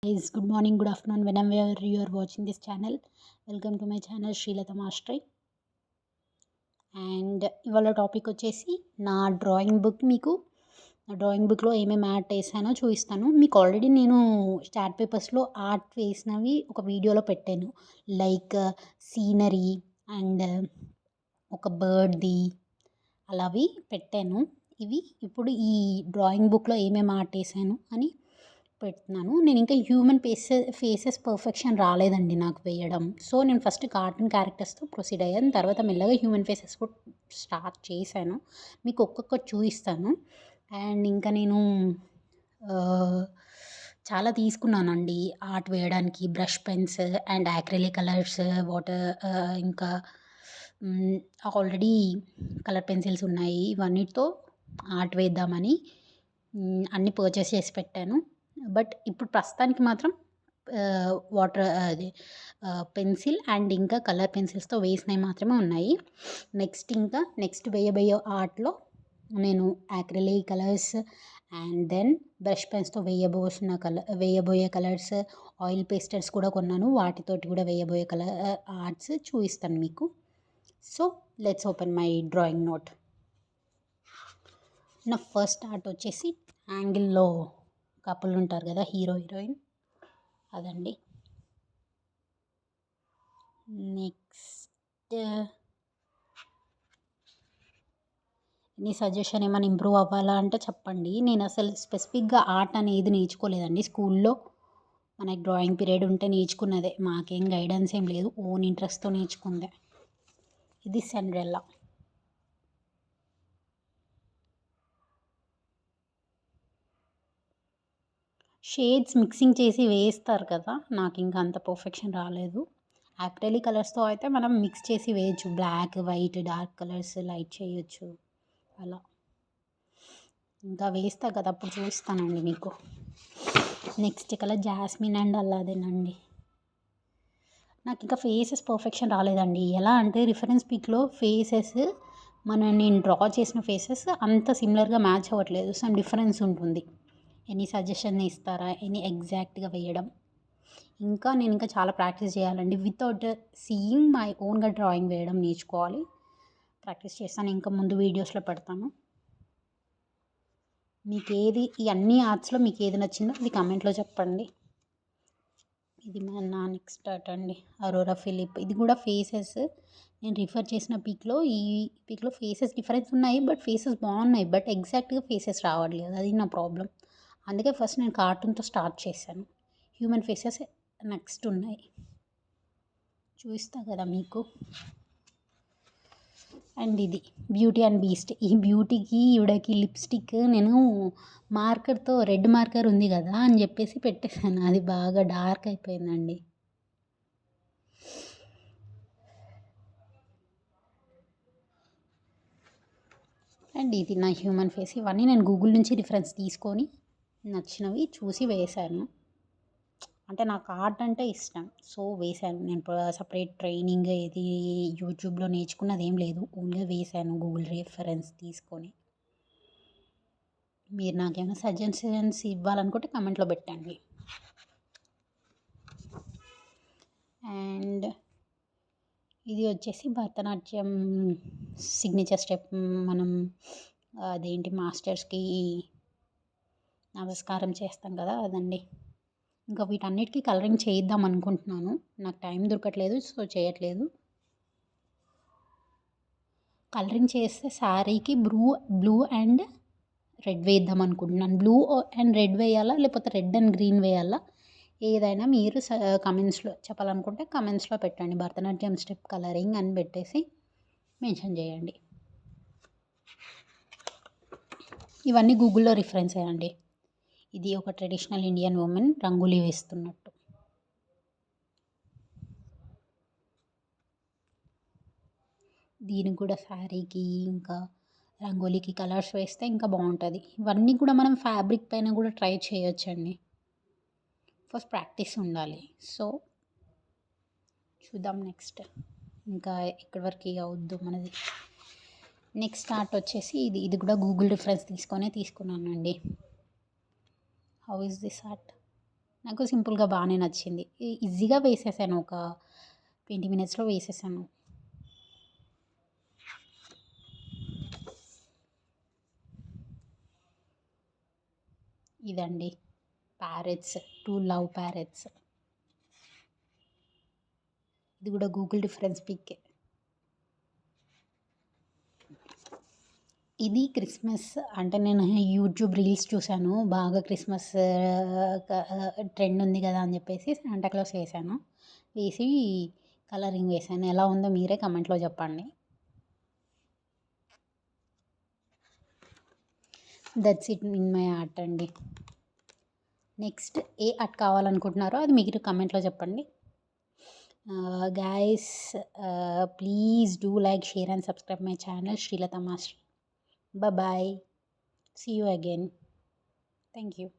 Guys, good morning, good afternoon, whenever you are watching this channel. Welcome to my channel Srilata Mastery. And ఇవాళ topic వచ్చేసి నా drawing బుక్లో ఏమేమి art వేసానో చూపిస్తాను. మీకు ఆల్రెడీ నేను చార్ట్ పేపర్స్లో ఆర్ట్ వేసినవి ఒక వీడియోలో పెట్టాను. లైక్ సీనరీ అండ్ ఒక బర్డ్ది అలావి పెట్టాను. ఇవి ఇప్పుడు ఈ డ్రాయింగ్ బుక్లో ఏమేమి ఆర్ట్ వేసాను అని పెడుతున్నాను. నేను ఇంకా హ్యూమన్ ఫేసెస్ పర్ఫెక్షన్ రాలేదండి నాకు వేయడం. సో నేను ఫస్ట్ కార్టూన్ క్యారెక్టర్స్తో ప్రొసీడ్ అయ్యాను. తర్వాత మెల్లగా హ్యూమన్ ఫేసెస్ కూడా స్టార్ట్ చేశాను. మీకు ఒక్కొక్కటి చూపిస్తాను. అండ్ ఇంకా నేను చాలా తీసుకున్నానండి ఆర్ట్ వేయడానికి. Brush pens and acrylic colours, water, ఇంకా ఆల్రెడీ కలర్ పెన్సిల్స్ ఉన్నాయి. ఇవన్నిటితో ఆర్ట్ వేద్దామని అన్నీ పర్చేస్ చేసి పెట్టాను. బట్ ఇప్పుడు ప్రస్తుతానికి మాత్రం వాటర్ అది పెన్సిల్ అండ్ ఇంకా కలర్ పెన్సిల్స్తో వేసినవి మాత్రమే ఉన్నాయి. నెక్స్ట్ వేయబోయే ఆర్ట్లో నేను acrylic colours and then brush పెన్స్తో వేయబోయే కలర్స్, ఆయిల్ పేస్టర్స్ కూడా కొన్నాను. వాటితోటి కూడా వేయబోయే కలర్ ఆర్ట్స్ చూపిస్తాను మీకు. So let's open my drawing note. నా ఫస్ట్ ఆర్ట్ వచ్చేసి యాంగిల్లో కపుల్ ఉంటారు కదా, హీరో హీరోయిన్, అదండి. నెక్స్ట్ నీ సజెషన్ ఏమైనా ఇంప్రూవ్ అవ్వాలా అంటే చెప్పండి. నేను అసలు స్పెసిఫిక్గా ఆర్ట్ అనేది నేర్చుకోలేదండి. స్కూల్లో మనకి డ్రాయింగ్ పీరియడ్ ఉంటే నేర్చుకున్నదే, మాకేం గైడెన్స్ ఏం లేదు, ఓన్ ఇంట్రెస్ట్తో నేర్చుకుందే. ఇది సెండ్రెల్లా. షేడ్స్ మిక్సింగ్ చేసి వేస్తారు కదా, నాకు ఇంకా అంత పర్ఫెక్షన్ రాలేదు. యాక్రిలిక్ కలర్స్తో అయితే మనం మిక్స్ చేసి వేయచ్చు. Black, white, dark colours light చేయొచ్చు అలా. ఇంకా వేస్తా కదా అప్పుడు చూపిస్తానండి మీకు. నెక్స్ట్ కలర్ జాస్మిన్ అండ్ అల్లాదేనండి. నాకు ఇంకా ఫేసెస్ పర్ఫెక్షన్ రాలేదండి. ఎలా అంటే రిఫరెన్స్ పిక్లో ఫేసెస్ నేను డ్రా చేసిన ఫేసెస్ అంత సిమిలర్గా మ్యాచ్ అవ్వట్లేదు. సమ్ డిఫరెన్స్ ఉంటుంది. ఎనీ సజెషన్ ఇస్తారా ఎగ్జాక్ట్గా వేయడం? నేను ఇంకా చాలా ప్రాక్టీస్ చేయాలండి. వితౌట్ సీయింగ్ మై ఓన్గా డ్రాయింగ్ వేయడం నేర్చుకోవాలి. ప్రాక్టీస్ చేస్తాను, ఇంకా ముందు వీడియోస్లో పెడతాను. మీకు ఏది, ఈ అన్ని ఆర్ట్స్లో మీకు ఏది నచ్చిందో అది కామెంట్లో చెప్పండి. ఇది నా నెక్స్ట్ ఆర్ట్ అండి, అరోరా ఫిలిప్. ఇది కూడా ఫేసెస్ నేను రిఫర్ చేసిన ఈ పిక్లో ఫేసెస్ డిఫరెన్స్ ఉన్నాయి, బట్ ఫేసెస్ బాగున్నాయి. బట్ ఎగ్జాక్ట్గా ఫేసెస్ రావట్లేదు, అది నా ప్రాబ్లం. అందుకే ఫస్ట్ నేను కార్టూన్తో స్టార్ట్ చేశాను. హ్యూమన్ ఫేసెస్ నెక్స్ట్ ఉన్నాయి, చూపిస్తా కదా మీకు. అండ్ ఇది బ్యూటీ అండ్ బీస్ట్. ఈ బ్యూటీకి ఈవిడకి లిప్స్టిక్ నేను మార్కర్తో, రెడ్ మార్కర్ ఉంది కదా అని చెప్పేసి పెట్టేశాను. అది బాగా డార్క్ అయిపోయిందండి. అండ్ ఇది నా హ్యూమన్ ఫేస్. ఇవన్నీ నేను గూగుల్ నుంచి రిఫరెన్స్ తీసుకొని నచ్చినవి చూసి వేశాను. అంటే నాకు ఆర్ట్ అంటే ఇష్టం, సో వేశాను. నేను సపరేట్ ట్రైనింగ్ ఏది యూట్యూబ్లో నేర్చుకున్నది ఏం లేదు, ఓన్గా వేశాను గూగుల్ రిఫరెన్స్ తీసుకొని. మీరు నాకేమైనా సజెషన్స్ ఇవ్వాలనుకుంటే కమెంట్లో పెట్టండి. అండ్ ఇది వచ్చేసి భరతనాట్యం సిగ్నేచర్ స్టెప్. మనం అదేంటి మాస్టర్స్కి నమస్కారం చేస్తాం కదా, అదండి. ఇంకా వీటన్నిటికీ కలరింగ్ చేద్దాం అనుకుంటున్నాను. నాకు టైం దొరకట్లేదు, సో చేయట్లేదు. కలరింగ్ చేస్తే శారీకి బ్లూ అండ్ రెడ్ వేద్దాం అనుకుంటున్నాను. బ్లూ అండ్ రెడ్ వేయాలా, లేకపోతే రెడ్ అండ్ గ్రీన్ వేయాలా, ఏదైనా మీరు కమెంట్స్లో చెప్పాలనుకుంటే కమెంట్స్లో పెట్టండి. భరతనాట్యం స్టెప్ కలరింగ్ అని పెట్టేసి మెన్షన్ చేయండి. ఇవన్నీ గూగుల్లో రిఫరెన్స్ అయ్యండి. ఇది ఒక ట్రెడిషనల్ ఇండియన్ ఉమెన్ రంగోలీ వేస్తున్నట్టు. దీనికి కూడా శారీకి ఇంకా రంగోలీకి కలర్స్ వేస్తే ఇంకా బాగుంటుంది. ఇవన్నీ కూడా మనం ఫ్యాబ్రిక్ పైన కూడా ట్రై చేయొచ్చండి. ఫస్ట్ ప్రాక్టీస్ ఉండాలి. సో చూద్దాం నెక్స్ట్ ఇంకా ఎక్కడి వరకు అవుద్దు మనది. నెక్స్ట్ ఆర్ట్ వచ్చేసి ఇది కూడా గూగుల్ రిఫరెన్స్ తీసుకున్నానండి. How is this art? నాకు సింపుల్‌గా బానే నచ్చింది. ఈజీగా వేసేసాను. ఒక 20 మినిట్స్‌లో వేసేసాను. ఇదండి ప్యారెట్స్. 2 love parrots. ఇది గూడా గూగుల్ రిఫరెన్స్ పిక్కే. ఇది క్రిస్మస్ అంటే నేను యూట్యూబ్ రీల్స్ చూసాను. బాగా క్రిస్మస్ ట్రెండ్ ఉంది గదా అని జెప్పేసి శాంటా క్లాస్ వేశాను. వేసి కలరింగ్ వేశాను. ఎలా ఉందో మీరే కామెంట్‌లో జెప్పండి. That's it in my art అండి. నెక్స్ట్ ఏ ఆర్ట్ కావాలనుకుంటున్నారో అది మీరు కామెంట్‌లో చెప్పండి. Guys please do like, share and subscribe my channel Srilatha master. Bye bye. See you again. Thank you.